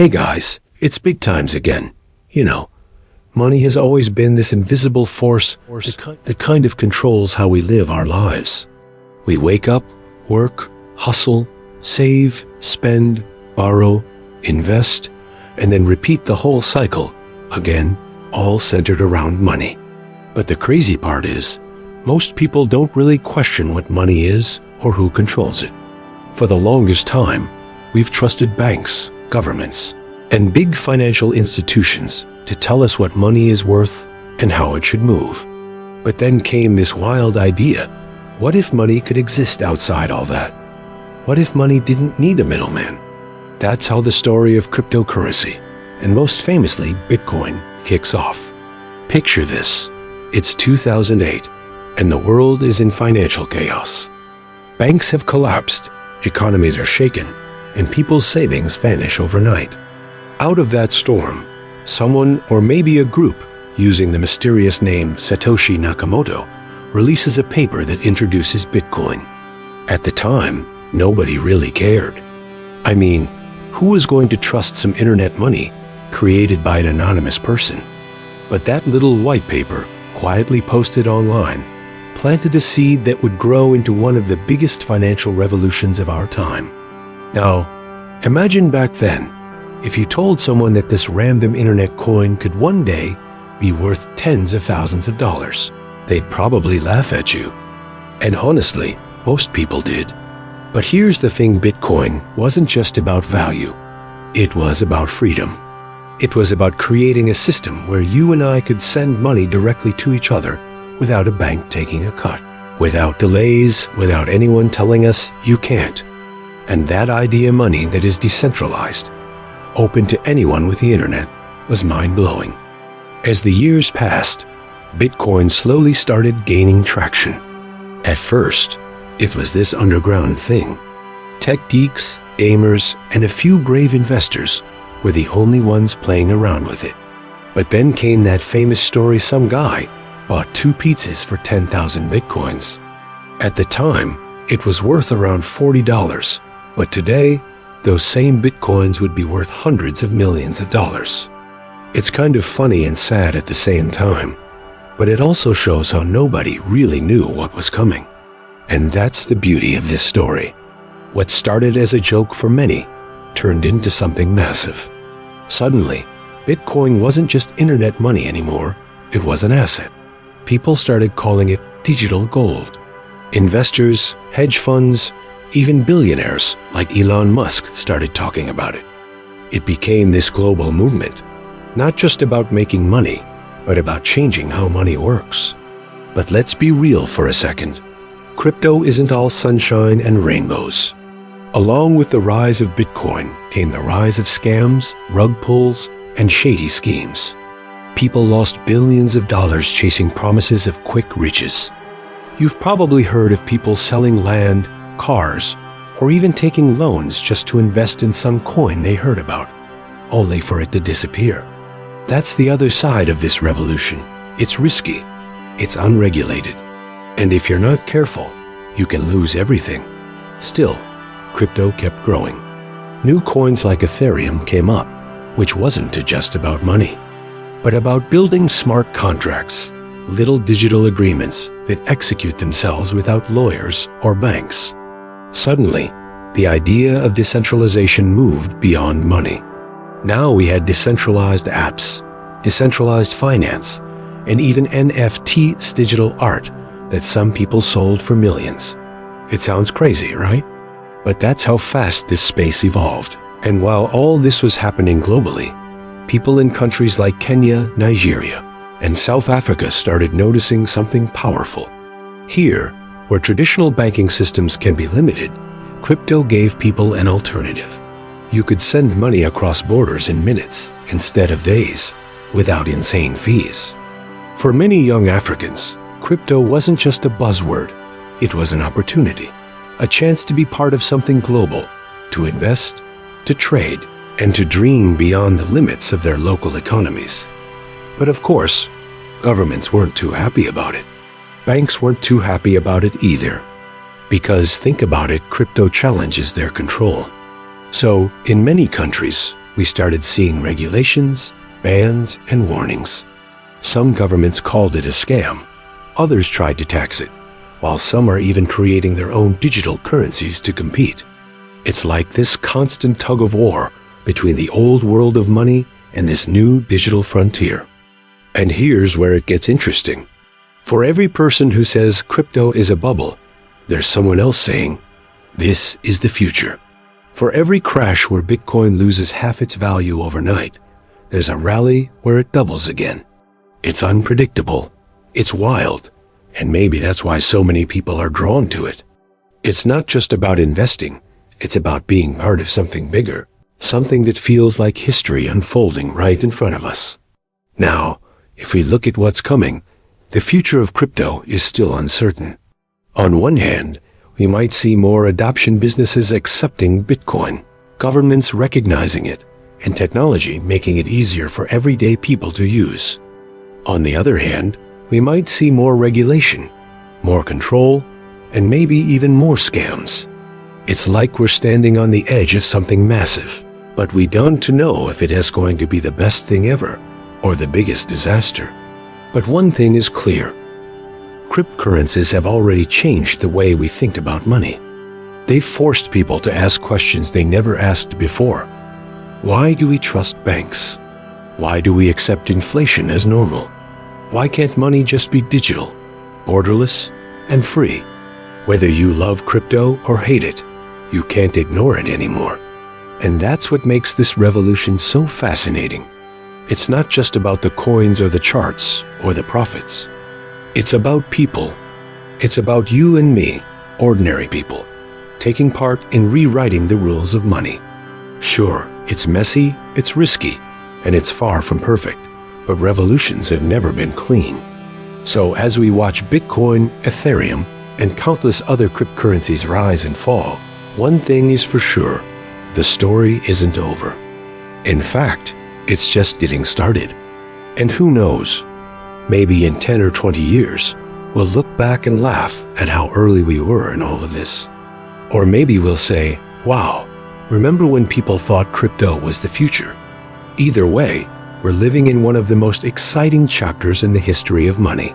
Hey guys, it's BigTimes again. You know, money has always been this invisible force that kind of controls how we live our lives. We wake up, work, hustle, save, spend, borrow, invest, and then repeat the whole cycle, again, all centered around money. But the crazy part is, most people don't really question what money is or who controls it. For the longest time, we've trusted banks, governments, and big financial institutions to tell us what money is worth and how it should move. But then came this wild idea. What if money could exist outside all that? What if money didn't need a middleman? That's how the story of cryptocurrency, and most famously Bitcoin, kicks off. Picture this. It's 2008, and the world is in financial chaos. Banks have collapsed, economies are shaken, and people's savings vanish overnight. Out of that storm, someone or maybe a group using the mysterious name Satoshi Nakamoto releases a paper that introduces Bitcoin. At the time, nobody really cared. I mean, who was going to trust some internet money created by an anonymous person? But that little white paper, quietly posted online, planted a seed that would grow into one of the biggest financial revolutions of our time. Now, imagine back then, if you told someone that this random internet coin could one day be worth tens of thousands of dollars, they'd probably laugh at you. And honestly, most people did. But here's the thing, Bitcoin wasn't just about value. It was about freedom. It was about creating a system where you and I could send money directly to each other without a bank taking a cut, without delays, without anyone telling us you can't. And that idea, money that is decentralized, open to anyone with the internet, was mind-blowing. As the years passed, Bitcoin slowly started gaining traction. At first, it was this underground thing. Tech geeks, gamers, and a few brave investors were the only ones playing around with it. But then came that famous story some guy bought 2 pizzas for 10,000 Bitcoins. At the time, it was worth around $40. But today, those same Bitcoins would be worth hundreds of millions of dollars. It's kind of funny and sad at the same time, but it also shows how nobody really knew what was coming. And that's the beauty of this story. What started as a joke for many turned into something massive. Suddenly, Bitcoin wasn't just internet money anymore, it was an asset. People started calling it digital gold. Investors, hedge funds, even billionaires like Elon Musk started talking about it. It became this global movement, not just about making money, but about changing how money works. But let's be real for a second. Crypto isn't all sunshine and rainbows. Along with the rise of Bitcoin came the rise of scams, rug pulls, and shady schemes. People lost billions of dollars chasing promises of quick riches. You've probably heard of people selling land, cars, or even taking loans just to invest in some coin they heard about, only for it to disappear. That's the other side of this revolution. It's risky, it's unregulated, and if you're not careful, you can lose everything. Still, crypto kept growing. New coins like Ethereum came up, which wasn't just about money, but about building smart contracts, little digital agreements that execute themselves without lawyers or banks. Suddenly, the idea of decentralization moved beyond money. Now we had decentralized apps, decentralized finance, and even NFTs, digital art, that some people sold for millions. It sounds crazy, right? But that's how fast this space evolved. And while all this was happening globally, people in countries like Kenya, Nigeria, and South Africa started noticing something powerful. Here, where traditional banking systems can be limited, crypto gave people an alternative. You could send money across borders in minutes instead of days, without insane fees. For many young Africans, crypto wasn't just a buzzword. It was an opportunity, a chance to be part of something global, to invest, to trade, and to dream beyond the limits of their local economies. But of course, governments weren't too happy about it. Banks weren't too happy about it either. Because think about it, crypto challenges their control. So, in many countries, we started seeing regulations, bans, and warnings. Some governments called it a scam. Others tried to tax it, while some are even creating their own digital currencies to compete. It's like this constant tug of war between the old world of money and this new digital frontier. And here's where it gets interesting. For every person who says crypto is a bubble, there's someone else saying, this is the future. For every crash where Bitcoin loses half its value overnight, there's a rally where it doubles again. It's unpredictable, it's wild, and maybe that's why so many people are drawn to it. It's not just about investing, it's about being part of something bigger, something that feels like history unfolding right in front of us. Now, if we look at what's coming, the future of crypto is still uncertain. On one hand, we might see more adoption, businesses accepting Bitcoin, governments recognizing it, and technology making it easier for everyday people to use. On the other hand, we might see more regulation, more control, and maybe even more scams. It's like we're standing on the edge of something massive, but we don't know if it is going to be the best thing ever or the biggest disaster. But one thing is clear. Cryptocurrencies have already changed the way we think about money. They've forced people to ask questions they never asked before. Why do we trust banks? Why do we accept inflation as normal? Why can't money just be digital, borderless, and free? Whether you love crypto or hate it, you can't ignore it anymore. And that's what makes this revolution so fascinating. It's not just about the coins or the charts or the profits. It's about people. It's about you and me, ordinary people, taking part in rewriting the rules of money. Sure, it's messy, it's risky, and it's far from perfect, but revolutions have never been clean. So as we watch Bitcoin, Ethereum, and countless other cryptocurrencies rise and fall, one thing is for sure, the story isn't over. In fact, it's just getting started. And who knows, maybe in 10 or 20 years, we'll look back and laugh at how early we were in all of this. Or maybe we'll say, wow, remember when people thought crypto was the future? Either way, we're living in one of the most exciting chapters in the history of money.